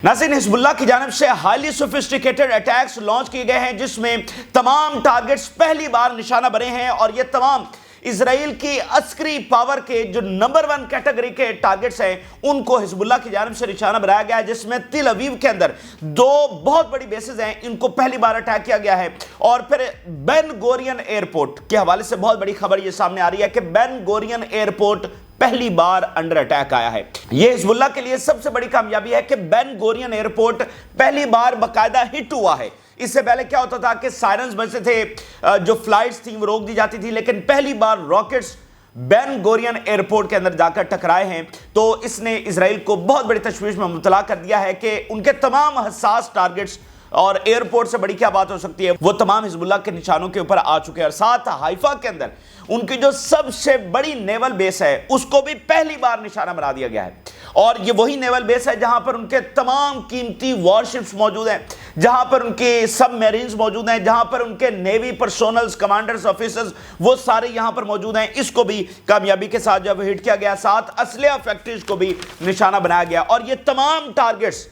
नाज़रीन, हिज़्बुल्लाह की जानिब से हाईली सोफिस्टिकेटेड अटैक्स लॉन्च किए गए हैं जिसमें तमाम टारगेट्स पहली बार निशाना बने हैं और ये तमाम इजराइल की अस्करी पावर के जो नंबर 1 कैटेगरी के टारगेट्स हैं उनको हिज़्बुल्लाह की जानिब से निशाना बनाया गया है, जिसमें तिल अवीव के अंदर 2 बहुत बड़ी बेसेस हैं, इनको पहली बार अटैक किया गया है। और फिर बेन गोरियन एयरपोर्ट के हवाले से बहुत बड़ी खबर ये सामने आ रही है कि बेन गोरियन एयरपोर्ट पहली बार अंडर अटैक आया है। यह हिज़्बुल्लाह के लिए सबसे बड़ी कामयाबी है कि बेन गोरियन एयरपोर्ट पहली बार बाकायदा हिट हुआ है। इससे पहले क्या होता था कि सायरन्स बजते थे, जो फ्लाइट्स थी वो रोक दी जाती थी, लेकिन पहली बार रॉकेट्स बेन गोरियन एयरपोर्ट के अंदर जाकर टकराए हैं। तो इसने इजराइल को बहुत बड़ी तशवीश में मुब्तला कर दिया है कि उनके तमाम हसास टारगेट्स और एयरपोर्ट से बड़ी क्या बात हो सकती है, वो तमाम हिज़्बुल्लाह के निशानों के ऊपर आ चुके हैं। और साथ हाइफा के अंदर उनकी जो सबसे बड़ी नेवल बेस है उसको भी पहली बार निशाना बना दिया गया है। और ये वही नेवल बेस है जहां पर उनके तमाम कीमती वॉरशिप्स मौजूद हैं, जहां पर उनके सबमरीन्स मौजूद हैं, जहां पर उनके नेवी पर्सोनल्स, कमांडर्स, ऑफिसर्स वो सारे यहां पर मौजूद हैं। इसको भी कामयाबी के साथ जब हिट किया गया, साथ असलहा फैक्ट्रीज को भी निशाना बनाया गया। और ये तमाम टारगेट्स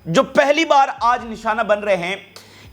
जो पहली बार आज निशाना बन रहे हैं,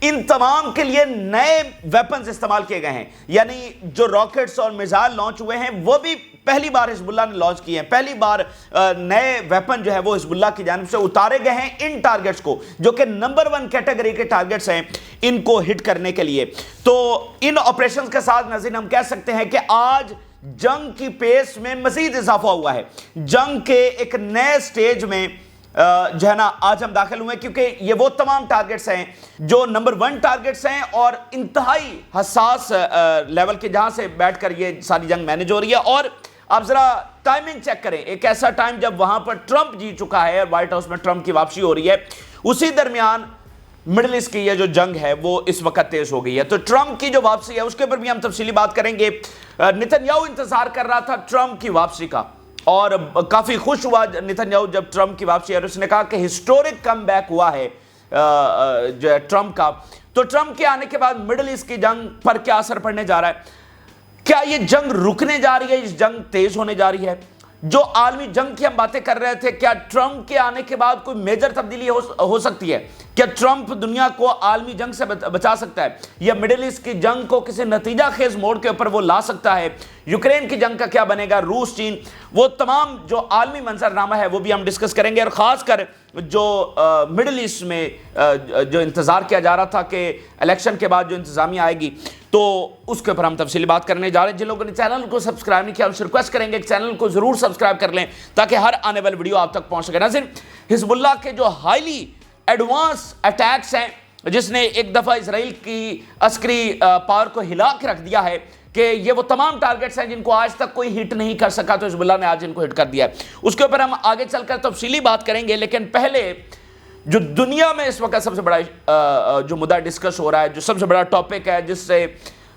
इन तमाम के लिए नए वेपन्स इस्तेमाल किए गए हैं। यानी जो रॉकेट्स और मिसाइल लॉन्च हुए हैं वो भी पहली बार हिज़्बुल्लाह ने लॉन्च किए हैं। पहली बार नए वेपन जो है वो हिज़्बुल्लाह की जानिब से उतारे गए हैं इन टारगेट्स को, जो कि नंबर 1 कैटेगरी के टारगेट्स हैं, इनको हिट करने के लिए। तो इन ऑपरेशंस के साथ नाज़रीन हम कह सकते हैं कि आज जंग की पेस में मजीद इजाफा हुआ है। जंग के एक नए स्टेज में जो है ना आज हम दाखिल हुए, क्योंकि ये वो तमाम टारगेट्स हैं जो नंबर 1 टारगेट्स हैं और इंतहाई हसास लेवल के, जहां से बैठकर ये सारी जंग मैनेज हो रही है। और आप जरा टाइमिंग चेक करें, एक ऐसा टाइम जब वहां पर ट्रंप जीत चुका है और व्हाइट हाउस में ट्रंप की वापसी हो रही है, उसी दरमियान मिडिल ईस्ट की ये जो जंग है वो इस वक्त तेज हो गई है। तो ट्रंप की जो वापसी है उसके ऊपर भी हम तफसीली बात करेंगे। नेतन्याहू इंतजार कर रहा था ट्रंप की वापसी का और काफी खुश हुआ नेतन्याहू जब ट्रंप की वापसी, और उसने कहा कि हिस्टोरिक कमबैक हुआ है जो ट्रंप का। तो ट्रंप के आने के बाद मिडिल ईस्ट की जंग पर क्या असर पड़ने जा रहा है? क्या ये जंग रुकने जा रही है? इस जंग तेज होने जा रही है? जो आलमी जंग की हम बातें कर रहे थे, क्या ट्रंप के आने के बाद कोई मेजर तब्दीली हो सकती है? क्या ट्रंप दुनिया को आलमी जंग से बचा सकता है, या मिडिल ईस्ट की जंग को किसी नतीजा खेज मोड़ के ऊपर वो ला सकता है? यूक्रेन की जंग का क्या बनेगा? रूस, चीन, वो तमाम जो आलमी मंजरनामा है वो भी हम डिस्कस करेंगे। और ख़ासकर जो मिडिल ईस्ट में जो इंतज़ार किया जा रहा था कि इलेक्शन के बाद जो इंतज़ामिया आएगी, तो उसके ऊपर हम तफसीली बात करने जा रहे हैं। जिन लोगों ने चैनल को सब्सक्राइब नहीं किया उनसे रिक्वेस्ट करेंगे कि चैनल को ज़रूर सब्सक्राइब कर लें ताकि हर आने वाली वीडियो आप तक पहुँच सके। नाज़रीन, हिज़्बुल्लाह के जो हाईली एडवांस अटैक्स हैं, जिसने एक दफ़ा इजराइल की अस्करी पावर को हिला के रख दिया है कि ये वो तमाम टारगेट्स हैं जिनको आज तक कोई हिट नहीं कर सका, तो हिज़्बुल्लाह ने आज इनको हिट कर दिया है। उसके ऊपर हम आगे चलकर तफसीली बात करेंगे, लेकिन पहले जो दुनिया में इस वक्त सबसे बड़ा जो मुद्दा डिस्कस हो रहा है, जो सबसे बड़ा टॉपिक है जिससे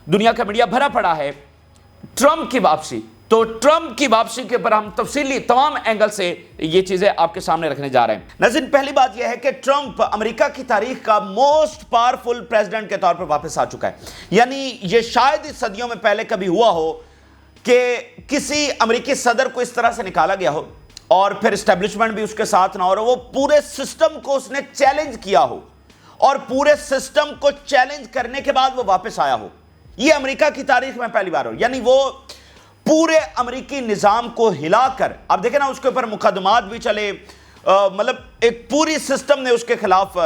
दुनिया का मीडिया भरा पड़ा है, ट्रंप की वापसी। तो ट्रंप की वापसी के ऊपर हम तफसीली तमाम एंगल से ये चीजें आपके सामने रखने जा रहे हैं। नाज़रीन, पहली बात यह है कि ट्रंप अमेरिका की तारीख का मोस्ट पावरफुल प्रेसिडेंट के तौर पर वापस आ चुका है। यानी ये शायद इस सदियों में पहले कभी हुआ हो कि किसी अमेरिकी सदर को इस तरह से निकाला गया हो और फिर एस्टेब्लिशमेंट भी उसके साथ ना हो, वो पूरे सिस्टम को उसने चैलेंज किया हो और पूरे सिस्टम को चैलेंज करने के बाद वो वापस आया हो। ये अमेरिका की तारीख में पहली बार हो। यानी वो पूरे अमेरिकी निज़ाम को हिलाकर, अब देखें ना, उसके ऊपर मुकदमात भी चले, मतलब एक पूरी सिस्टम ने उसके खिलाफ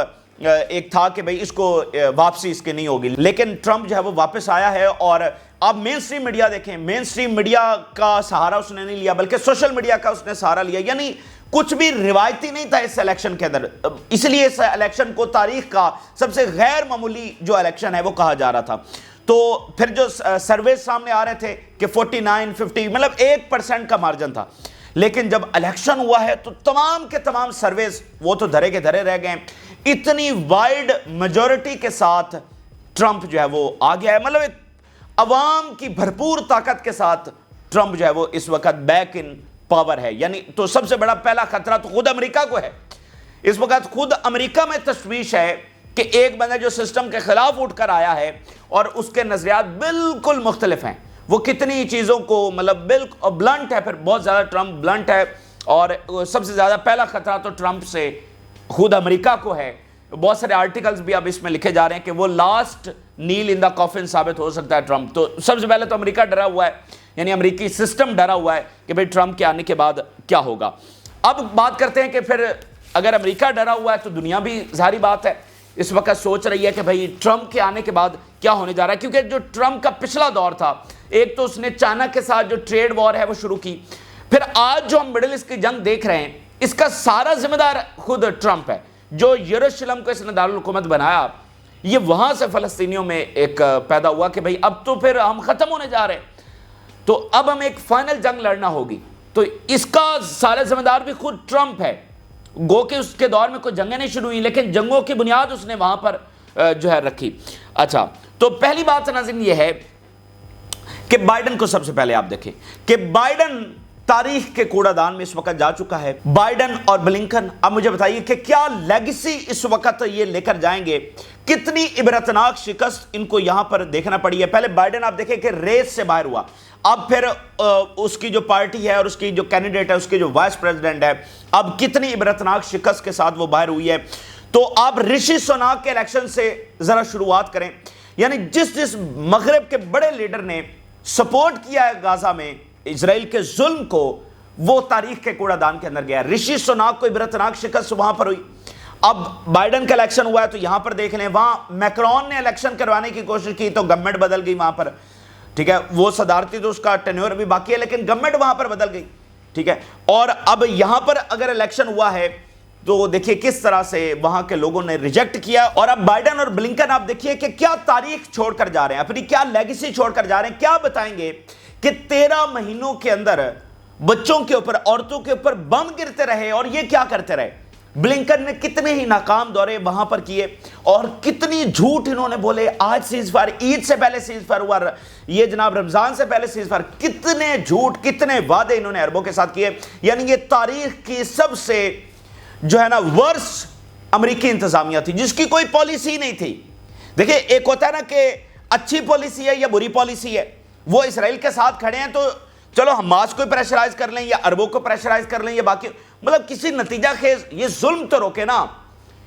एक था कि भाई इसको वापसी इसकी नहीं होगी। लेकिन ट्रंप जो है वो वापस आया है। और आप मेन स्ट्रीम मीडिया देखें, मेन स्ट्रीम मीडिया का सहारा उसने नहीं लिया बल्कि सोशल मीडिया का उसने सहारा लिया। यानी कुछ भी रिवायती नहीं था इस इलेक्शन के अंदर, इसलिए इस इलेक्शन को तारीख का सबसे गैर मामूली जो इलेक्शन है वो कहा जा रहा था। तो फिर जो सर्वे सामने आ रहे थे कि 49-50, मतलब 1% का मार्जिन था, लेकिन जब इलेक्शन हुआ है तो तमाम के तमाम सर्वेस वो तो धरे के धरे रह गए। इतनी वाइड मेजॉरिटी के साथ ट्रंप जो है वो आ गया है, मतलब एक अवाम की भरपूर ताकत के साथ ट्रंप जो है वो इस वक्त बैक इन पावर है। यानी तो सबसे बड़ा पहला खतरा तो खुद अमेरिका को है। इस वक्त खुद अमेरिका में तशवीश है कि एक बंदा जो सिस्टम के खिलाफ उठकर आया है और उसके नजरियात बिल्कुल मुख्तलिफ हैं। वो कितनी चीज़ों को, मतलब बिल्कुल ब्लंट है, फिर बहुत ज़्यादा ट्रंप ब्लंट है। और सबसे ज़्यादा पहला खतरा तो ट्रंप से खुद अमेरिका को है। बहुत सारे आर्टिकल्स भी अब इसमें लिखे जा रहे हैं कि वो last nail in the coffin साबित हो सकता है ट्रंप। तो सबसे पहले तो अमेरिका डरा हुआ है, यानी अमेरिकी सिस्टम डरा हुआ है कि भाई ट्रंप के आने के बाद क्या होगा। अब बात करते हैं कि फिर अगर अमेरिका डरा हुआ है तो दुनिया भी जाहिर बात है इस वक्त सोच रही है कि भाई ट्रंप के आने के बाद क्या होने जा रहा है। क्योंकि जो ट्रंप का पिछला दौर था, एक तो उसने चाइना के साथ जो ट्रेड वॉर है वो शुरू की, फिर आज जो हम मिडिल ईस्ट की जंग देख रहे हैं इसका सारा जिम्मेदार खुद ट्रंप है। जो यरूशलेम को इसने दारुल हुकूमत बनाया, ये वहां से फलस्तीनियों में एक पैदा हुआ कि भाई अब तो फिर हम खत्म होने जा रहे हैं, तो अब हमें एक फाइनल जंग लड़ना होगी। तो इसका सारा जिम्मेदार भी खुद ट्रंप है। गो के उसके दौर में कोई जंगें नहीं शुरू हुई, लेकिन जंगों की बुनियाद उसने वहां पर जो है रखी। अच्छा, तो पहली बात नाज़रीन ये है कि बाइडन को सबसे पहले आप देखें कि बाइडन तारीख के कूड़ादान में इस वक्त जा चुका है। बाइडन और ब्लिंकन, अब मुझे बताइए कि क्या लेगेसी इस वक्त ये लेकर जाएंगे, कितनी इबरतनाक शिकस्त इनको यहां पर देखना पड़ी है। पहले बाइडन आप देखें कि रेस से बाहर हुआ, अब फिर उसकी जो पार्टी है और उसकी जो कैंडिडेट है, उसकी जो वाइस प्रेसिडेंट है, अब कितनी इबरतनाक शिकस्त के साथ वो बाहर हुई है। तो आप ऋषि सुनाक के इलेक्शन से जरा शुरुआत करें, यानी जिस जिस मगरब के बड़े लीडर ने सपोर्ट किया है गाजा में इजराइल के जुल्म को, वो तारीख के कूड़ादान के अंदर गया। ऋषि सुनाक को इबरतनाक शिकस्त वहां पर हुई। अब बाइडन का इलेक्शन हुआ है तो यहां पर देख लें, वहां मैक्रोन ने इलेक्शन करवाने की कोशिश की तो गवर्नमेंट बदल गई वहां पर, ठीक है। वो सदारती तो उसका टेन्योर भी बाकी है, लेकिन गवर्नमेंट वहां पर बदल गई, ठीक है। और अब यहां पर अगर इलेक्शन हुआ है तो देखिए किस तरह से वहां के लोगों ने रिजेक्ट किया। और अब बाइडन और ब्लिंकन आप देखिए कि क्या तारीख छोड़कर जा रहे हैं, अपनी क्या लेगेसी छोड़कर जा रहे हैं। क्या बताएंगे कि 13 महीनों के अंदर बच्चों के ऊपर, औरतों के ऊपर बम गिरते रहे, और ये क्या करते रहे। ब्लिंकन ने कितने ही नाकाम दौरे वहां पर किए और कितनी झूठ इन्होंने बोले। आज सीजफायर, ईद से पहले सीजफायर हुआ, ये जनाब रमजान से पहले सीजफायर, कितने झूठ, कितने वादे इन्होंने अरबों के साथ किए। यानी ये तारीख की सबसे जो है ना वर्स अमेरिकी इंतजामिया थी, जिसकी कोई पॉलिसी नहीं थी। देखिए, एक होता है ना कि अच्छी पॉलिसी है या बुरी पॉलिसी है। वो इसराइल के साथ खड़े हैं तो चलो हमास को प्रेशराइज कर लें या अरबों को प्रेशराइज कर लें या बाकी, मतलब किसी नतीजा खेज ये जुल्म तो रोके ना,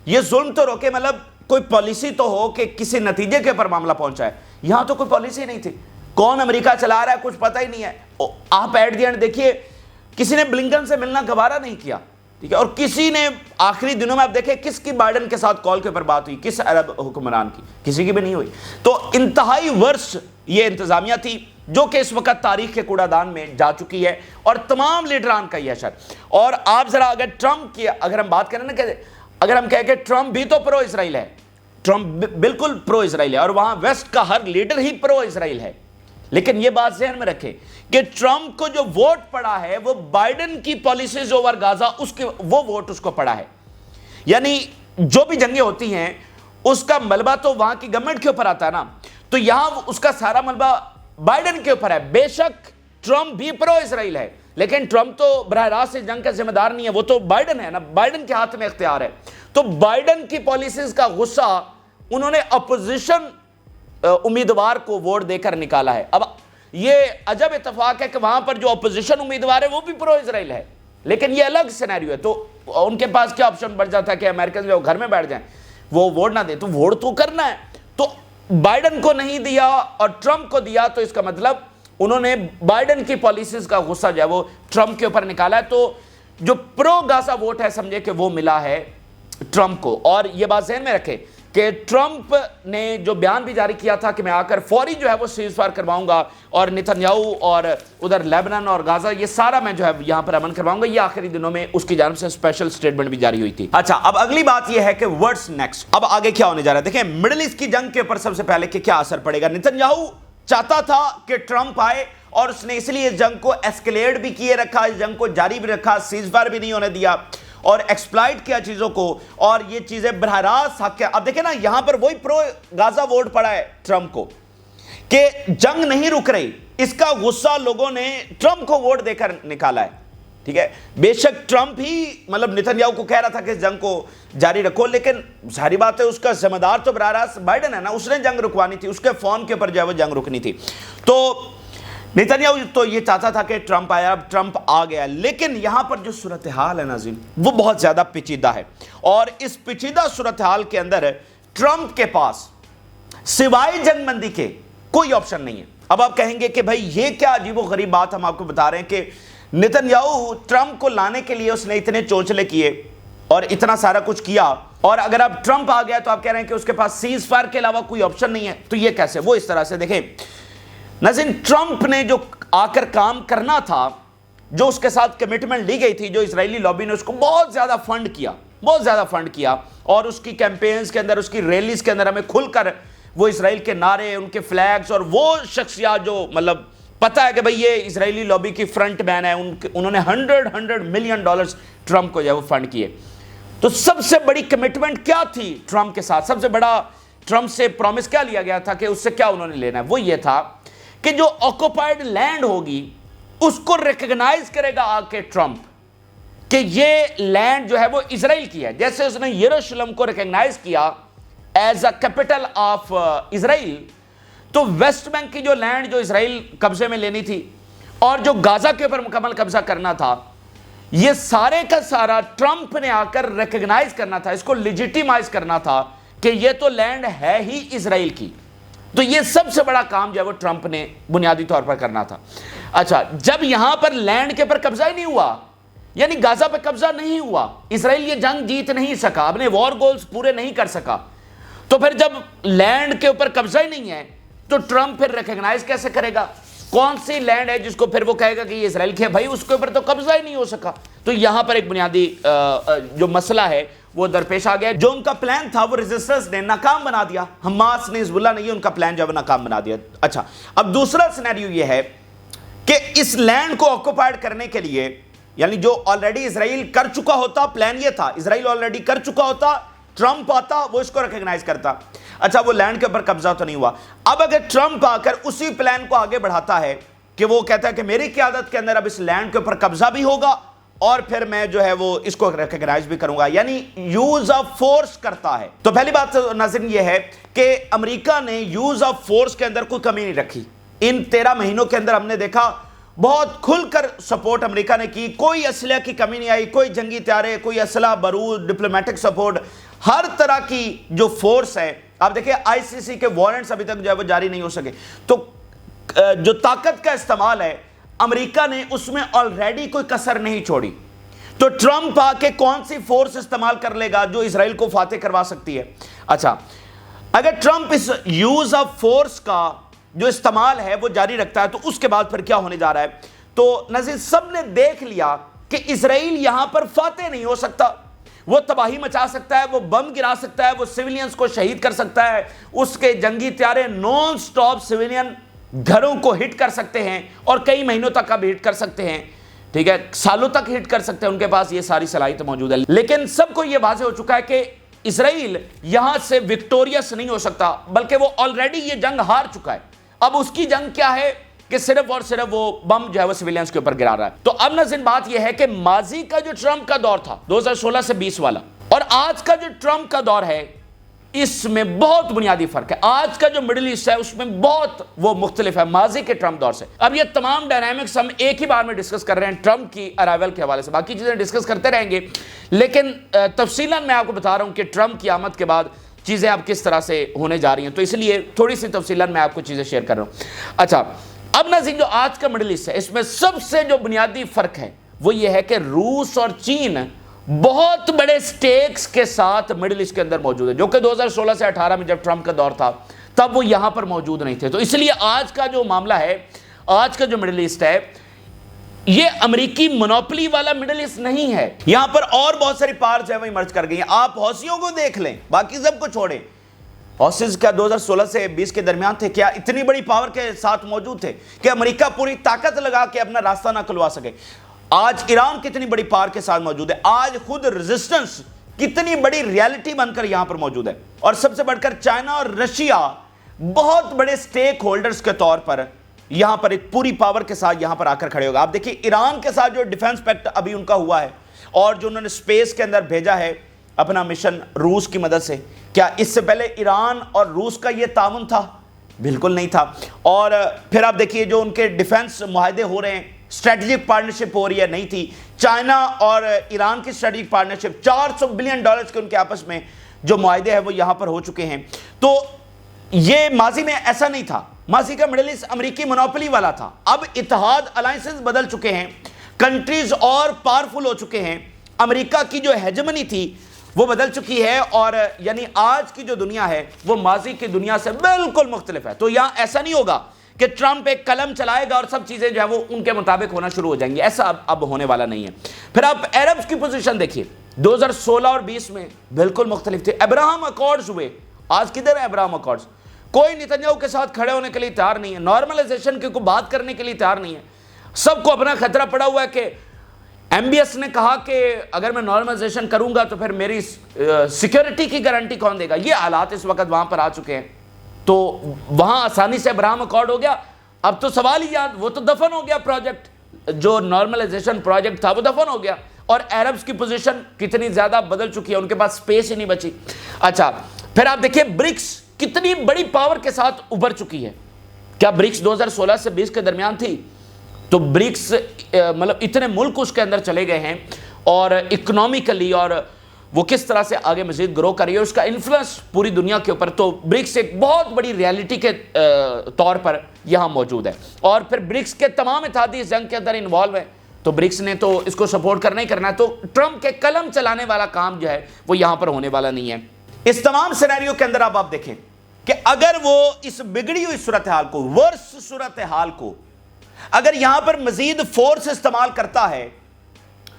ये जुल्म तो रोके, मतलब कोई पॉलिसी तो हो कि किसी नतीजे के ऊपर मामला पहुंचा है। यहां तो कोई पॉलिसी नहीं थी। कौन अमेरिका चला रहा है कुछ पता ही नहीं है। आप एट द एंड देखिए, किसी ने ब्लिंकन से मिलना गवारा नहीं किया, ठीक है। और किसी ने आखिरी दिनों में आप देखें किसकी बाइडन के साथ कॉल के ऊपर बात हुई, किस अरब हुक्मरान की, किसी की भी नहीं हुई। तो इंतहाई वर्ष ये इंतजामिया थी जो कि इस वक्त तारीख के कूड़ादान में जा चुकी है और तमाम लीडरान का यह असर। और आप जरा अगर ट्रंप की अगर हम बात करें ना, कि अगर हम कहें कि ट्रंप भी तो प्रो इसराइल है, ट्रंप बिल्कुल प्रो इसराइल है और वहां वेस्ट का हर लीडर ही प्रो इसराइल है, लेकिन यह बात ध्यान में रखें कि ट्रंप को जो वोट पड़ा है वो बाइडन की पॉलिसीज ओवर गाजा, उसके वो वोट उसको पड़ा है। यानी जो भी जंगें होती हैं उसका मलबा तो वहां की गवर्नमेंट के ऊपर आता है ना, तो यहां उसका सारा मलबा बाइडन के ऊपर है। बेशक ट्रंप भी प्रो इसराइल है, लेकिन ट्रंप तो बराह रास्त इस जंग का जिम्मेदार नहीं है, वो तो बाइडन है ना, बाइडन के हाथ में इख्तियार है। तो बाइडन की पॉलिसीज का गुस्सा उन्होंने अपोजिशन उम्मीदवार को वोट देकर निकाला है। अब ये अजब इत्तेफाक है कि वहां पर जो अपोजिशन उम्मीदवार है वो भी प्रो इसराइल है, लेकिन ये अलग सिनेरियो है। तो उनके पास क्या ऑप्शन बढ़ जाता है कि अमेरिकन जो घर में बैठ जाएं, वो वोट ना दे, तो वोट तो करना है। तो बाइडन को नहीं दिया और ट्रंप को दिया, तो इसका मतलब उन्होंने बाइडन की पॉलिसीज का गुस्सा जो है वो ट्रंप के ऊपर निकाला है। तो जो प्रो गाजा वोट है समझे कि वो मिला है ट्रंप को। और ये बात ध्यान में रखें कि ट्रंप ने जो बयान भी जारी किया था कि मैं आकर फौरी जो है वो सीजफायर करवाऊंगा और नेतन्याहू और उधर लेबनान और गाजा ये सारा मैं जो है यहां पर अमन करवाऊंगा, ये आखिरी दिनों में उसकी जानिब से स्पेशल स्टेटमेंट भी जारी हुई थी। अच्छा, अब अगली बात ये है कि व्हाट्स नेक्स्ट, अब आगे क्या होने जा रहा है। देखिए, मिडिल ईस्ट की जंग के ऊपर सबसे पहले कि क्या असर पड़ेगा। नेतन्याहू चाहता था कि ट्रंप आए और उसने इसलिए इस जंग को एस्केलेट भी किए रखा, इस जंग को जारी भी रखा, सीजफायर भी नहीं होने दिया और एक्सप्लॉइट किया चीजों को, और ये चीजें बराह रास्त हक है। अब देखिए ना, यहां पर वही प्रो गाजा वोट पड़ा है ट्रंप को कि जंग नहीं रुक रही, इसका गुस्सा लोगों ने ट्रंप को वोट देकर निकाला है, ठीक है। बेशक ट्रंप ही मतलब नेतन्याहू को कह रहा था कि इस जंग को जारी रखो, लेकिन सारी बात है उसका जिम्मेदार तो बराह रास्त बाइडन है ना, उसने जंग रुकवानी थी, उसके फोन के ऊपर जो है वो जंग रुकनी थी। तो नेतन्याहू तो ये चाहता था कि ट्रंप आया, अब ट्रंप आ गया, लेकिन यहां पर जो सूरत-ए-हाल है नाज़रीन वो बहुत ज्यादा पेचीदा है, और इस पेचीदा सूरत-ए-हाल के अंदर ट्रंप के पास सिवाय जंगबंदी के कोई ऑप्शन नहीं है। अब आप कहेंगे कि भाई ये क्या अजीबोगरीब बात हम आपको बता रहे हैं कि नेतन्याहू ट्रंप को लाने के लिए उसने इतने चोचले किए और इतना सारा कुछ किया, और अगर अब ट्रंप आ गया तो आप कह रहे हैं कि उसके पास सीज फायर के अलावा कोई ऑप्शन नहीं है, तो ये कैसे? वो इस तरह से देखें नाज़रीन, ट्रंप ने जो आकर काम करना था, जो उसके साथ कमिटमेंट ली गई थी, जो इजरायली लॉबी ने उसको बहुत ज्यादा फंड किया, और उसकी कैंपेन्स के अंदर, उसकी रैलीज के अंदर हमें खुलकर वो इजराइल के नारे, उनके फ्लैग्स, और वो शख्सियत जो मतलब पता है कि भाई ये इजरायली लॉबी की फ्रंट मैन है, उन्होंने 100 मिलियन डॉलर्स ट्रंप को जो है वो फंड किए। तो सबसे बड़ी कमिटमेंट क्या थी ट्रंप के साथ? सबसे बड़ा ट्रंप से प्रॉमिस क्या लिया गया था कि उससे क्या उन्होंने लेना है? वो ये था कि जो ऑक्युपाइड लैंड होगी उसको रिकॉग्नाइज करेगा आके ट्रंप कि ये लैंड जो है वो इजराइल की है। जैसे उसने यरूशलेम को रिकॉग्नाइज किया as a capital of Israel, तो वेस्ट बैंक की जो लैंड जो इजराइल कब्जे में लेनी थी और जो गाजा के ऊपर मुकम्मल कब्जा करना था, ये सारे का सारा ट्रंप ने आकर रिकॉग्नाइज करना था, इसको लेजिटिमाइज करना था कि ये तो लैंड है ही इजराइल की। तो ये सबसे बड़ा काम जो है वो ट्रंप ने बुनियादी तौर पर करना था। अच्छा, जब यहां पर लैंड के ऊपर कब्जा ही नहीं हुआ, यानी गाजा पे कब्जा नहीं हुआ, इजराइल ये जंग जीत नहीं सका, अपने वॉर गोल्स पूरे नहीं कर सका, तो फिर जब लैंड के ऊपर कब्जा ही नहीं है तो ट्रंप फिर रिकॉग्नाइज कैसे करेगा? कौन सी लैंड है जिसको फिर वो कहेगा कि ये इजराइल की है? भाई उसके ऊपर तो कब्जा ही नहीं हो सका। तो यहां पर एक बुनियादी जो मसला है वो दरपेश आ गया। जो उनका प्लान था वो रेजिस्टेंस ने नाकाम बना दिया, हमास ने, हिजबुल्लाह ने, उनका प्लान जो है नाकाम बना दिया। अच्छा, अब दूसरा सिनेरियो ये है कि इस लैंड को ऑक्युपाइड करने के लिए, यानी जो ऑलरेडी इजराइल कर चुका होता, प्लान ये था इजराइल ऑलरेडी कर चुका होता, ट्रंप आता, वो इसको रिकॉग्नाइज करता। अच्छा, वो लैंड के ऊपर कब्जा तो नहीं हुआ। अब अगर ट्रंप आकर उसी प्लान को आगे बढ़ाता है कि वो कहता है कि मेरी क़यादत के अंदर अब इस लैंड के ऊपर कब्जा भी होगा और फिर मैं जो है वो इसको रिकॉग्नाइज भी करूंगा, यानी यूज ऑफ फोर्स करता है, तो पहली बात नाज़रीन ये है कि अमेरिका ने यूज ऑफ फोर्स के अंदर कोई कमी नहीं रखी। इन 13 महीनों के अंदर हमने देखा बहुत खुलकर सपोर्ट अमेरिका ने की, कोई असला की कमी नहीं आई, कोई जंगी तैयारे, कोई असला, बारूद, डिप्लोमेटिक सपोर्ट, हर तरह की जो फोर्स है। आप देखिए आईसीसी के वारंट्स अभी तक जो है वो जारी नहीं हो सके, तो जो ताकत का इस्तेमाल है अमेरिका ने उसमें ऑलरेडी कोई कसर नहीं छोड़ी। तो ट्रंप आके कौन सी फोर्स इस्तेमाल कर लेगा जो इजराइल को फाते करवा सकती है? अच्छा, अगर ट्रंप इस यूज ऑफ फोर्स का जो इस्तेमाल है वो जारी रखता है तो उसके बाद फिर क्या होने जा रहा है? तो नज़ीर सबने देख लिया कि इजराइल यहां पर फाते नहीं हो सकता, वो तबाही मचा सकता है, वो बम गिरा सकता है, वो सिविलियंस को शहीद कर सकता है, उसके जंगी त्यारे नॉन स्टॉप सिविलियन घरों को हिट कर सकते हैं और कई महीनों तक अब हिट कर सकते हैं, ठीक है, सालों तक हिट कर सकते हैं, उनके पास ये सारी सलाहियत मौजूद है। लेकिन सबको ये वाज़ेह हो चुका है कि इजराइल यहां से विक्टोरियस नहीं हो सकता, बल्कि वो ऑलरेडी ये जंग हार चुका है। अब उसकी जंग क्या है कि सिर्फ और सिर्फ वो बम जो है वो सिविलियंस के ऊपर गिरा रहा है। तो अब नज़ीर बात यह है कि माजी का जो ट्रंप का दौर था 2016 से 20 वाला और आज का जो ट्रंप का दौर है, इसमें बहुत बुनियादी फर्क है। आज का जो मिडिल ईस्ट है उसमें बहुत वो मुख्तलिफ है माजी के ट्रंप दौर से। अब ये तमाम डायनामिक्स हम एक ही बार में डिस्कस कर रहे हैं ट्रंप की अराइवल के हवाले से, बाकी चीजें डिस्कस करते रहेंगे, लेकिन तफसीलन मैं आपको बता रहा हूं कि ट्रंप की आमद के बाद चीजें अब किस तरह से होने जा रही हैं, तो इसलिए थोड़ी सी तफसीलन मैं आपको चीजें शेयर कर रहा हूं। अच्छा, अब नाज़रीन जो आज का मिडिल ईस्ट है इसमें सबसे जो बुनियादी फर्क है वो ये है कि रूस और चीन बहुत बड़े स्टेक्स के साथ मिडिल ईस्ट के अंदर मौजूद है, जो कि 2016 से 18 में जब ट्रंप का दौर था तब वो यहां पर मौजूद नहीं थे। तो इसलिए आज का जो मामला है, आज का जो मिडिल ईस्ट है, ये अमेरिकी मोनोपोली वाला मिडिल ईस्ट नहीं है। यहां पर और बहुत सारी पावर जो है वो इमर्ज कर गई हैं। आप हौसियों को देख लें, बाकी सबको छोड़ें। हौसीज क्या 2016 से 20 के दरमियान थे? क्या इतनी बड़ी पावर के साथ मौजूद थे कि अमेरिका पूरी ताकत लगा के अपना रास्ता ना खुलवा सके? आज ईरान कितनी बड़ी पावर के साथ मौजूद है, आज खुद रेजिस्टेंस कितनी बड़ी रियलिटी बनकर यहां पर मौजूद है, और सबसे बढ़कर चाइना और रशिया बहुत बड़े स्टेक होल्डर्स के तौर पर यहां पर एक पूरी पावर के साथ यहां पर आकर खड़े होगा। आप देखिए ईरान के साथ जो डिफेंस पैक्ट अभी उनका हुआ है और जो उन्होंने स्पेस के अंदर भेजा है अपना मिशन रूस की मदद से, क्या इससे पहले ईरान और रूस का यह ताउन था بالکل نہیں تھا. اور پھر آپ دیکھیے جو ان کے ڈیفنس معاہدے ہو رہے ہیں, اسٹریٹجک پارٹنرشپ ہو رہی ہے, نہیں تھی. چائنا اور ایران کی اسٹریٹجک پارٹنرشپ, $400 بلین کے ان کے آپس میں جو معاہدے ہیں وہ یہاں پر ہو چکے ہیں. تو یہ ماضی میں ایسا نہیں تھا, ماضی کا مڈل ایسٹ امریکی منوپلی والا تھا. اب اتحاد الائنسز بدل چکے ہیں, کنٹریز اور پاورفل ہو چکے ہیں, امریکہ کی جو ہیجمنی تھی وہ بدل چکی ہے, اور یعنی آج کی جو دنیا ہے وہ ماضی کی دنیا سے بالکل مختلف ہے. تو یہاں ایسا نہیں ہوگا کہ ٹرمپ ایک قلم چلائے گا اور سب چیزیں جو ہے وہ ان کے مطابق ہونا شروع ہو جائیں گی, ایسا اب ہونے والا نہیں ہے. پھر آپ عربز کی پوزیشن دیکھیے, 2016 اور 20 میں بالکل مختلف تھے. ابراہم اکارڈز ہوئے, آج کدھر ہے ابراہم اکارڈز؟ کوئی نیتنیاہو کے ساتھ کھڑے ہونے کے لیے تیار نہیں ہے, نارملائزیشن کی کوئی بات کرنے کے لیے تیار نہیں ہے. سب کو اپنا خطرہ پڑا ہوا ہے کہ ایم بی ایس نے کہا کہ اگر میں نارملائزیشن کروں گا تو پھر میری سیکیورٹی کی گارنٹی کون دے گا. یہ حالات اس وقت وہاں پر آ چکے ہیں. تو وہاں آسانی سے ابراہم اکارڈ ہو گیا. اب تو سوال ہی یاد, وہ تو دفن ہو گیا پروجیکٹ, جو نارملائزیشن پروجیکٹ تھا وہ دفن ہو گیا. اور عربز کی پوزیشن کتنی زیادہ بدل چکی ہے, ان کے پاس سپیس ہی نہیں بچی. اچھا پھر آپ دیکھیے برکس کتنی بڑی پاور کے ساتھ ابھر چکی ہے. کیا برکس 2016 سے 20 کے درمیان تھی؟ تو برکس مطلب اتنے ملک اس کے اندر چلے گئے ہیں, اور اکنومیکلی اور وہ کس طرح سے آگے مزید گرو کر رہی ہے, اس کا انفلوئنس پوری دنیا کے اوپر. تو برکس ایک بہت بڑی ریالٹی کے طور پر یہاں موجود ہے. اور پھر برکس کے تمام اتحادی اس جنگ کے اندر انوالو ہیں, تو برکس نے تو اس کو سپورٹ کرنا ہی کرنا ہے. تو ٹرمپ کے قلم چلانے والا کام جو ہے وہ یہاں پر ہونے والا نہیں ہے. اس تمام سینیریو کے اندر آپ دیکھیں کہ اگر وہ اس بگڑی ہوئی صورتحال کو, ورس صورتحال کو اگر یہاں پر مزید فورس استعمال کرتا ہے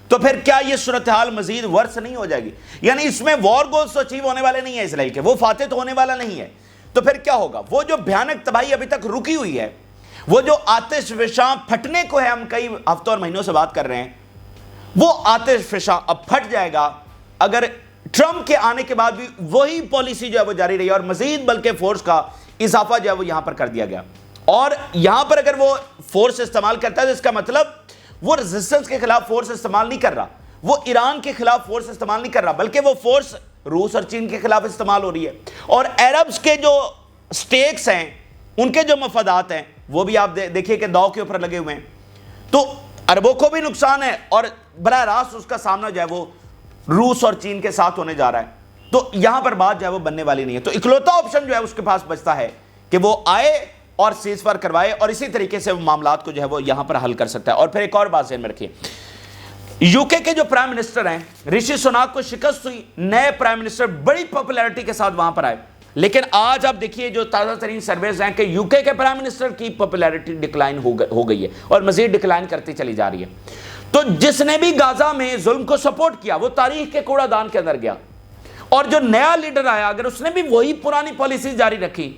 تو پھر کیا یہ صورتحال مزید ورس نہیں ہو جائے گی؟ یعنی اس میں وار گولز تو اچیو ہونے والے نہیں ہیں اسرائیل کے, وہ فاتح تو ہونے والا نہیں ہے. تو پھر کیا ہوگا؟ وہ جو بھیانک تباہی ابھی تک رکی ہوئی ہے, وہ جو آتش فشاں پھٹنے کو ہے, ہم کئی ہفتوں اور مہینوں سے بات کر رہے ہیں, وہ آتش فشاں اب پھٹ جائے گا اگر ٹرمپ کے آنے کے بعد بھی وہی پالیسی جو ہے وہ جاری رہی, اور مزید بلکہ فورس کا اضافہ جو ہے وہ یہاں پر کر دیا گیا. اور یہاں پر اگر وہ فورس استعمال کرتا ہے تو اس کا مطلب وہ ریزسٹنس کے خلاف فورس استعمال نہیں کر رہا, وہ ایران کے خلاف فورس استعمال نہیں کر رہا, بلکہ وہ فورس روس اور چین کے خلاف استعمال ہو رہی ہے. اور عربز کے جو سٹیکس ہیں, ان کے جو مفادات ہیں, وہ بھی آپ دیکھیے کہ داؤ کے اوپر لگے ہوئے ہیں. تو عربوں کو بھی نقصان ہے, اور براہ راست اس کا سامنا جو ہے وہ روس اور چین کے ساتھ ہونے جا رہا ہے. تو یہاں پر بات جو ہے وہ بننے والی نہیں ہے. تو اکلوتا آپشن جو ہے اس کے پاس بچتا ہے کہ وہ آئے اور سیز فائر کروائے, اور اسی طریقے سے وہ معاملات کو جو ہے وہ یہاں پر حل کر سکتا ہے. اور پھر ایک اور بات ذہن میں رکھیے, یو کے جو پرائم منسٹر ہیں رشی سوناک کو شکست ہوئی, نئے پرائم منسٹر بڑی پاپولیرٹی کے ساتھ وہاں پر آئے. لیکن آج آپ دیکھیے جو تازہ ترین سرویز ہیں کہ یو کے پرائم منسٹر کی پاپولیرٹی ڈکلائن ہو گئی ہے, اور مزید ڈکلائن کرتی چلی جا رہی ہے. تو جس نے بھی غزہ میں ظلم کو سپورٹ کیا وہ تاریخ کے کوڑا دان کے اندر گیا, اور جو نیا لیڈر آیا اگر اس نے بھی وہی پرانی پالیسیز جاری رکھی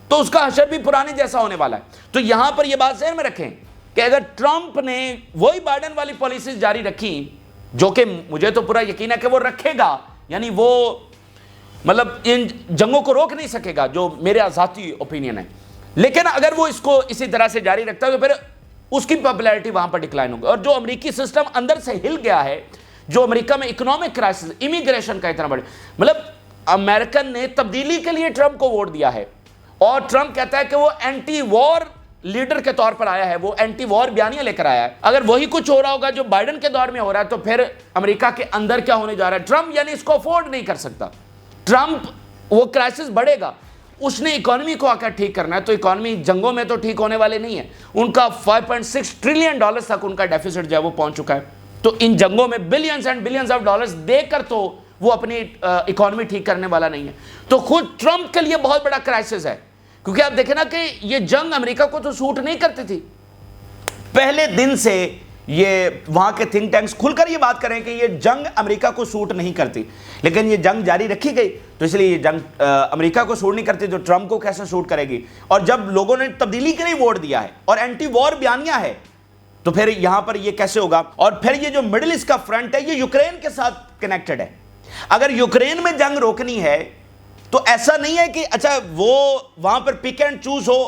تو اس کا حشر بھی پرانے جیسا ہونے والا ہے. تو یہاں پر یہ بات ذہن میں رکھیں کہ اگر ٹرمپ نے وہی بائیڈن والی پالیسیز جاری رکھی, جو کہ مجھے تو پورا یقین ہے کہ وہ رکھے گا, یعنی وہ مطلب ان جنگوں کو روک نہیں سکے گا, جو میرے ذاتی اوپینین ہے, لیکن اگر وہ اس کو اسی طرح سے جاری رکھتا ہے تو پھر اس کی پاپولیرٹی وہاں پر ڈکلائن ہوگی. اور جو امریکی سسٹم اندر سے ہل گیا ہے, جو امریکہ میں اکنامک کرائسس, امیگریشن کا اتنا بڑا, مطلب امریکن نے تبدیلی کے لیے ٹرمپ کو ووٹ دیا ہے, اور ٹرمپ کہتا ہے کہ وہ اینٹی وار لیڈر کے طور پر آیا ہے, وہ اینٹی وار بیانیاں لے کر آیا ہے. اگر وہی کچھ ہو رہا ہوگا جو بائیڈن کے دور میں ہو رہا ہے تو پھر امریکہ کے اندر کیا ہونے جا رہا ہے. ٹرمپ یعنی اس کو افورڈ نہیں کر سکتا, ٹرمپ وہ کرائسس بڑھے گا, اس نے اکانومی کو آ کر ٹھیک کرنا ہے. تو اکانومی جنگوں میں تو ٹھیک ہونے والے نہیں ہے, ان کا $5.6 ٹریلین تک ان کا ڈیفیسٹ جو ہے وہ پہنچ چکا ہے. تو ان جنگوں میں billions and billions of dollars دے کر تو وہ اپنی اکانومی ٹھیک کرنے والا نہیں ہے. تو خود ٹرمپ کے لیے بہت بڑا کرائسس ہے, کیونکہ آپ دیکھیں نا کہ یہ جنگ امریکہ کو تو سوٹ نہیں کرتی تھی. پہلے دن سے یہ وہاں کے تھنک ٹینکس کھل کر یہ بات کریں کہ یہ جنگ امریکہ کو سوٹ نہیں کرتی, لیکن یہ جنگ جاری رکھی گئی تو اس لیے یہ جنگ امریکہ کو سوٹ نہیں کرتی, تو ٹرمپ کو کیسے سوٹ کرے گی. اور جب لوگوں نے تبدیلی کے لیے ووٹ دیا ہے اور اینٹی وار بیانیہ ہے تو پھر یہاں پر یہ کیسے ہوگا. اور پھر یہ جو مڈل ایسٹ کا فرنٹ ہے یہ یوکرین کے ساتھ کنیکٹڈ ہے. اگر یوکرین میں جنگ روکنی ہے تو ایسا نہیں ہے کہ اچھا وہ وہاں پر پک اینڈ چوز ہو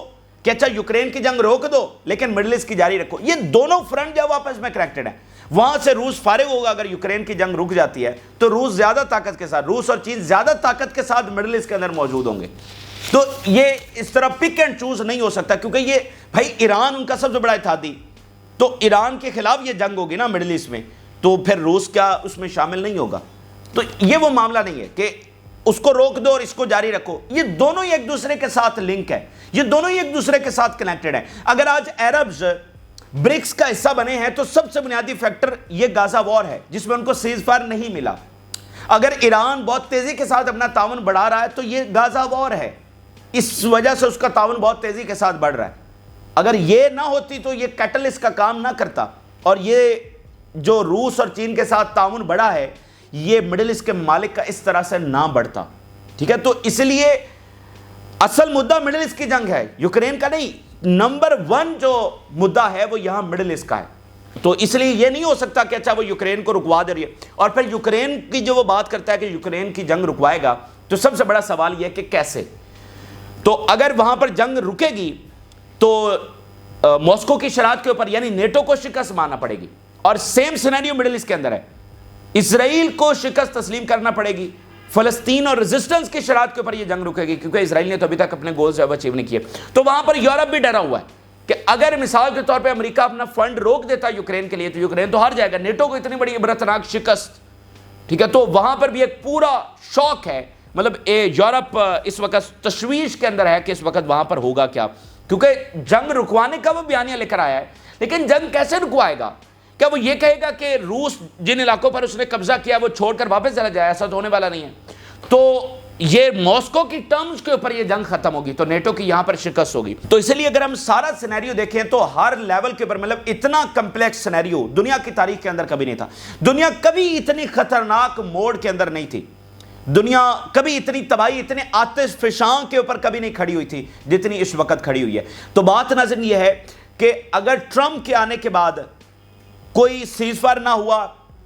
کہ اچھا یوکرین کی جنگ روک دو لیکن مڈل ایسٹ کی جاری رکھو. یہ دونوں فرنٹ جو آپس میں کنیکٹڈ ہیں. وہاں سے روس فارغ ہوگا اگر یوکرین کی جنگ رک جاتی ہے, تو روس زیادہ طاقت کے ساتھ, روس اور چین زیادہ طاقت کے ساتھ مڈل ایسٹ کے اندر موجود ہوں گے. تو یہ اس طرح پک اینڈ چوز نہیں ہو سکتا، کیونکہ یہ بھائی ایران ان کا سب سے بڑا اتحادی، تو ایران کے خلاف یہ جنگ ہوگی نا مڈل ایسٹ میں، تو پھر روس کیا اس میں شامل نہیں ہوگا؟ تو یہ وہ معاملہ نہیں ہے کہ اس کو روک دو اور اس کو جاری رکھو، یہ دونوں ہی ایک دوسرے کے ساتھ لنک ہے، یہ دونوں ہی ایک دوسرے کے ساتھ کنیکٹڈ ہیں۔ اگر آج عربز برکس کا حصہ بنے ہیں تو سب سے بنیادی فیکٹر یہ غازہ وار ہے جس میں ان کو سیز فائر نہیں ملا۔ اگر ایران بہت تیزی کے ساتھ اپنا تعاون بڑھا رہا ہے تو یہ غازہ وار ہے، اس وجہ سے اس کا تعاون بہت تیزی کے ساتھ بڑھ رہا ہے۔ اگر یہ نہ ہوتی تو یہ کیٹلسٹ کا کام نہ کرتا، اور یہ جو روس اور چین کے ساتھ تعاون بڑھا ہے یہ مڈل ایسٹ کے ممالک کا اس طرح سے نہ بڑھتا، ٹھیک ہے؟ تو اس لیے اصل مدعا مڈل ایسٹ کی جنگ ہے، یوکرین کا نہیں۔ نمبر 1 جو مدعا ہے وہ یہاں مڈل ایسٹ کا ہے، تو اس لیے یہ نہیں ہو سکتا کہ اچھا وہ یوکرین کو رکوا دے رہی ہے۔ اور پھر یوکرین کی جو وہ بات کرتا ہے کہ یوکرین کی جنگ رکوائے گا، تو سب سے بڑا سوال یہ ہے کہ کیسے؟ تو اگر وہاں پر جنگ رکے گی تو ماسکو کی شرائط کے اوپر یعنی نیٹو کو شکست ماننا پڑے گی، اور سیم سینیریو مڈل ایسٹ کے اندر ہے، اسرائیل کو شکست تسلیم کرنا پڑے گی، فلسطین اور ریزسٹنس کی شرائط کے اوپر یہ جنگ رکے گی، کیونکہ اسرائیل نے تو ابھی تک اپنے گولز اچیو نہیں کیے۔ تو وہاں پر یورپ بھی ڈرا ہوا ہے کہ اگر مثال کے طور پہ امریکہ اپنا فنڈ روک دیتا یوکرین کے لیے تو یوکرین تو ہار جائے گا، نیٹو کو اتنی بڑی عبرتناک شکست، ٹھیک ہے؟ تو وہاں پر بھی ایک پورا شوق ہے، مطلب یورپ اس وقت تشویش کے اندر ہے کہ اس وقت وہاں پر ہوگا کیا، کیونکہ جنگ رکوانے کا وہ بیانیہ لے کر آیا ہے، لیکن جنگ کیسے رکوائے گا؟ کیا وہ یہ کہے گا کہ روس جن علاقوں پر اس نے قبضہ کیا وہ چھوڑ کر واپس چلا جائے؟ ایسا تو ہونے والا نہیں ہے۔ تو یہ ماسکو کی ٹرمز کے اوپر یہ جنگ ختم ہوگی، تو نیٹو کی یہاں پر شکست ہوگی۔ تو اس لیے اگر ہم سارا سینیریو دیکھیں تو ہر لیول کے اوپر مطلب اتنا کمپلیکس سینیریو دنیا کی تاریخ کے اندر کبھی نہیں تھا، دنیا کبھی اتنی خطرناک موڑ کے اندر نہیں تھی، دنیا کبھی اتنی تباہی اتنے آتش فشاں کے اوپر کبھی نہیں کھڑی ہوئی تھی جتنی اس وقت کھڑی ہوئی ہے۔ تو بات ناظرین یہ ہے کہ اگر ٹرمپ کے آنے کے بعد کوئی سیز فائر نہ ہوا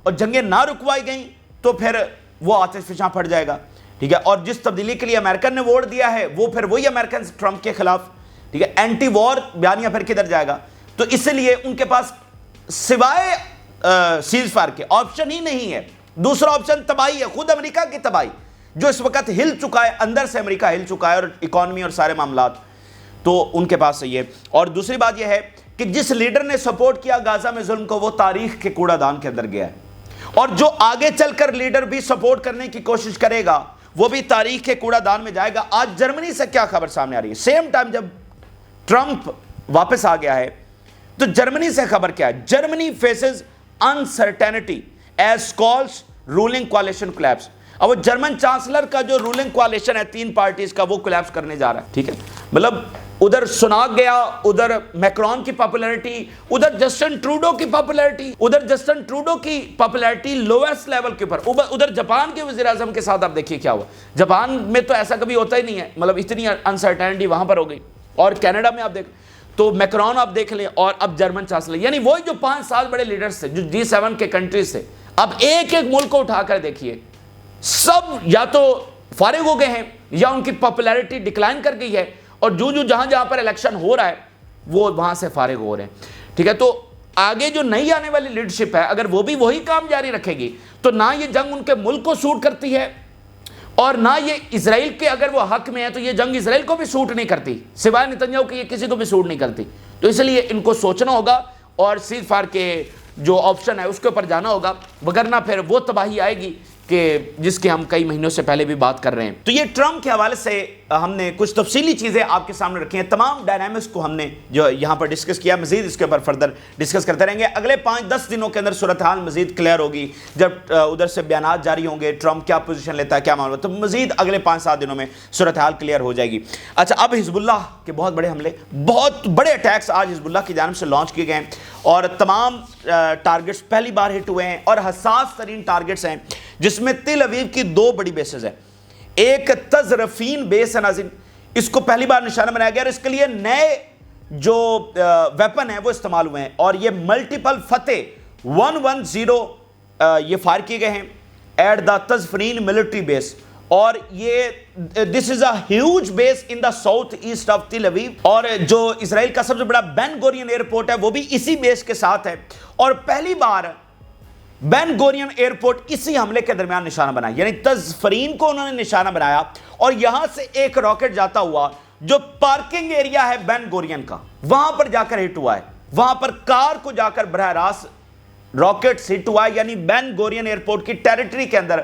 اور جنگیں نہ رکوائی گئیں تو پھر وہ آتش فشاں پھٹ جائے گا، ٹھیک ہے؟ اور جس تبدیلی کے لیے امریکن نے ووٹ دیا ہے وہ پھر وہی امریکن ٹرمپ کے خلاف، ٹھیک ہے؟ اینٹی وار بیانیہ پھر کدھر جائے گا؟ تو اس لیے ان کے پاس سوائے سیز فائر کے آپشن ہی نہیں ہے، دوسرا آپشن تباہی ہے، خود امریکہ کی تباہی جو اس وقت ہل چکا ہے، اندر سے امریکہ ہل چکا ہے، اور اکانومی اور سارے معاملات تو ان کے پاس یہ۔ اور دوسری بات یہ ہے کہ جس لیڈر نے سپورٹ کیا غازہ میں ظلم کو وہ تاریخ کے کوڑا دان کے اندر گیا ہے، اور جو آگے چل کر لیڈر بھی سپورٹ کرنے کی کوشش کرے گا وہ بھی تاریخ کے کوڑا دان میں جائے گا۔ آج جرمنی سے کیا خبر سامنے آ رہی ہے؟ سیم ٹائم جب ٹرمپ واپس آ گیا ہے تو جرمنی سے خبر کیا ہے؟ Germany faces uncertainty as calls ruling coalition collapse. اب وہ جرمن چانسلر کا جو رولنگ کوalition ہے 3 پارٹیز کا وہ کولیپس کرنے جا رہا ہے، ٹھیک ہے؟ مطلب ادھر سناک گیا، ادھر میکرون کی پاپولیرٹی، ادھر جسٹن ٹروڈو کی پاپولیرٹی، ادھر جسٹن ٹروڈو کی پاپولیرٹی لویسٹ لیول کے اوپر، ادھر جاپان کے وزیر اعظم کے ساتھ آپ دیکھیے کیا ہوا۔ جاپان میں تو ایسا کبھی ہوتا ہی نہیں ہے، مطلب اتنی انسرٹینٹی وہاں پر ہو گئی۔ اور کینیڈا میں آپ دیکھ تو میکرون آپ دیکھ لیں، اور اب جرمن چانسلر، یعنی وہی جو 5-7 بڑے لیڈرز تھے جو G7 کے کنٹریز تھے، اب ایک ایک ملک کو اٹھا کر دیکھیے، سب یا تو فارغ ہو گئے ہیں یا ان کی پاپولیرٹی ڈکلائن کر گئی ہے، اور جو جہاں پر الیکشن ہو رہا ہے وہ وہاں سے فارغ ہو رہے ہیں، ٹھیک ہے؟ تو آگے جو نئی آنے والی لیڈرشپ ہے اگر وہ بھی وہی کام جاری رکھے گی تو نہ یہ جنگ ان کے ملک کو سوٹ کرتی ہے، اور نہ یہ اسرائیل کے اگر وہ حق میں ہے تو یہ جنگ اسرائیل کو بھی سوٹ نہیں کرتی، سوائے نتنیاہو کہ یہ کسی کو بھی سوٹ نہیں کرتی۔ تو اس لیے ان کو سوچنا ہوگا اور سیز فائر کے جو آپشن ہے اس کے اوپر جانا ہوگا، وگرنہ پھر وہ تباہی آئے گی کہ جس کی ہم کئی مہینوں سے پہلے بھی بات کر رہے ہیں۔ تو یہ ٹرمپ کے حوالے سے ہم نے کچھ تفصیلی چیزیں آپ کے سامنے رکھی ہیں، تمام ڈائنامکس کو ہم نے جو یہاں پر ڈسکس کیا، مزید اس کے اوپر فردر ڈسکس کرتے رہیں گے۔ اگلے 5-10 دنوں کے اندر صورتحال مزید کلیئر ہوگی، جب ادھر سے بیانات جاری ہوں گے، ٹرمپ کیا پوزیشن لیتا ہے، کیا معاملہ، تو مزید اگلے 5-7 دنوں میں صورتحال کلیئر ہو جائے گی۔ اچھا، اب حزب اللہ کے بہت بڑے حملے، بہت بڑے اٹیکس آج حزب اللہ کی جانب سے لانچ کیے گئے ہیں، اور تمام ٹارگٹس پہلی بار ہٹ ہوئے ہیں اور حساس ترین ٹارگٹس ہیں، جس میں تل اویو کی 2 بڑی بیسز ہیں۔ ایک تزرفین بیس ہے ناظرین، اس کو پہلی بار نشانہ بنایا گیا اور اس کے لیے نئے جو ویپن ہیں وہ استعمال ہوئے ہیں، اور یہ ملٹیپل فتح 110 یہ فائر کیے گئے ہیں ایٹ دا تزفرین ملٹری بیس، اور یہ this is a huge base in the south east of Tel Aviv, اور جو اسرائیل کا سب سے بڑا بین گورین ایئرپورٹ ہے وہ بھی اسی بیس کے ساتھ ہے، اور پہلی بار बेन गोरियन एयरपोर्ट इसी हमले के दरमियान निशाना बनाया, यानी तज़फरीन को उन्होंने निशाना बनाया और यहां से एक रॉकेट जाता हुआ जो पार्किंग एरिया है बेन गोरियन का, वहां पर जाकर हिट हुआ है। वहां पर कार को जाकर बरह रास्त रॉकेट हिट हुआ है, यानी बेन गोरियन एयरपोर्ट की टेरिटरी के अंदर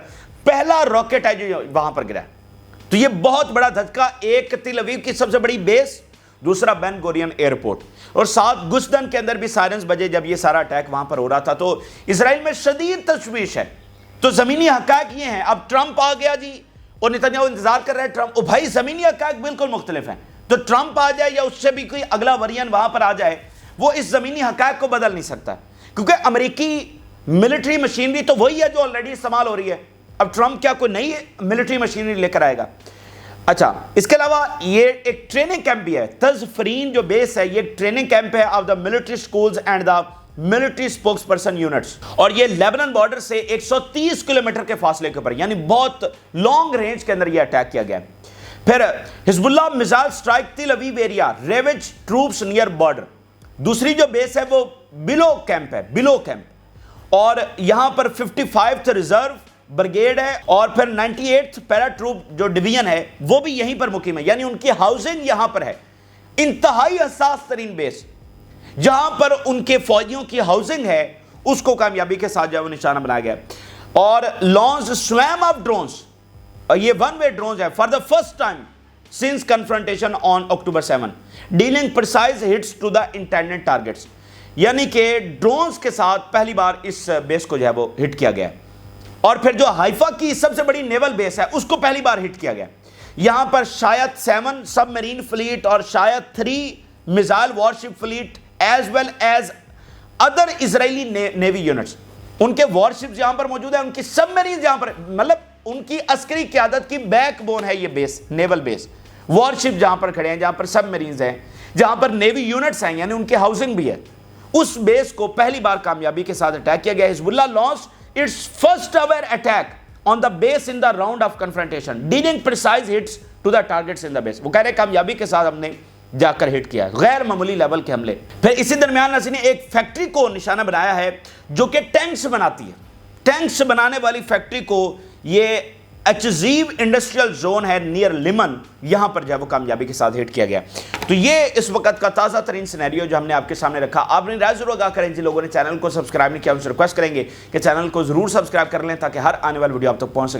पहला रॉकेट है जो वहां पर गिरा है। तो यह बहुत बड़ा धक्का, एक तिल अवीव की सबसे बड़ी बेस, दूसरा बेन गोरियन एयरपोर्ट, और साथ गुस्दन के अंदर भी सायरन्स बजे जब ये सारा अटैक वहां पर हो रहा था। तो इजराइल में शदीद तशवीश है। तो जमीनी हकायक ये हैं, अब ट्रंप आ गया जी और नेतन्याहू इंतजार कर रहे हैं ट्रंप, भाई जमीनी हकायक बिल्कुल मुख्तलिफ हैं। तो ट्रंप आ जाए या उससे भी कोई अगला वेरिएंट वहां पर आ जाए, वो इस जमीनी हकायक को बदल नहीं सकता, क्योंकि अमेरिकी मिलिट्री मशीनरी तो वही है जो ऑलरेडी इस्तेमाल हो रही है। अब ट्रंप क्या कोई नई मिलिट्री मशीनरी लेकर आएगा? अच्छा, इसके अलावा ये एक ट्रेनिंग कैंप भी है। तज़फरीन जो बेस है, ये ट्रेनिंग कैंप है of the military schools and the military spokes person units, और ये लेबनान बॉर्डर से 130 किलोमीटर के फासले के ऊपर, यानी बहुत लॉन्ग रेंज के अंदर ये अटैक किया गया। फिर हिजबुल्लाह मिसाइल स्ट्राइक तिल Aviv area, ravage troops near border. दूसरी जो बेस है वो बिलो कैंप है, बिलो कैंप, और यहां पर 55th रिजर्व ब्रिगेड है, और फिर 98th पैरा ट्रूप जो डिवीजन है वो भी यहीं पर मुकीम है, यानी उनकी हाउसिंग यहां पर है। इंतहाई हसास तरीन बेस, जहां पर उनके फौजियों की हाउसिंग है, उसको कामयाबी के साथ जो निशाना बनाया गया। और लॉन्च स्वैम ऑफ ड्रोन्स, ये वन वे ड्रोन्स है for the first time since confrontation on October 7, dealing precise hits to the intended targets, यानी कि ड्रोन्स के साथ पहली बार इस बेस को जो है वो हिट किया गया। और फिर जो हाइफा की सबसे बड़ी नेवल बेस है उसको पहली बार हिट किया गया। यहां पर शायद 7 सबमरीन फ्लीट और शायद 3 missile warship fleet as well as other Israeli navy units, उनके वॉरशिप्स यहां पर मौजूद है, उनकी सबमरीन यहां पर, मतलब उनकी अस्करी क़यादत की बैकबोन है ये बेस, नेवल बेस। वॉरशिप जहां पर खड़े हैं, जहां पर सबमरीन्स हैं, जहां पर नेवी यूनिट्स हैं, यानी उनकी हाउसिंग भी है, उस बेस को पहली बार कामयाबी के साथ अटैक किया गया। Hezbollah launch its first ever attack on the base in the round of confrontation, dealing precise hits to the targets in the base। वो कह रहे कामयाबी के साथ हमने जाकर हिट किया, गैर मामूली लेवल के हमले। फिर इसी दरमियान नसीर ने एक फैक्ट्री को निशाना बनाया है जो कि टैंक्स बनाती है। टैंक्स बनाने वाली फैक्ट्री को ये अचजीव इंडस्ट्रियल जोन है नियर लिमन, यहां पर जो है वो कामयाबी के साथ हिट किया गया। तो ये इस वक्त का ताज़ा तरीन सिनेरियो जो हमने आपके सामने रखा। आपने राय जरूर आगाह करें, जिन लोगों ने चैनल को सब्सक्राइब नहीं किया उनसे रिक्वेस्ट करेंगे कि चैनल को जरूर सब्सक्राइब कर लें ताकि हर आने वाली वीडियो आप तक पहुंच सके।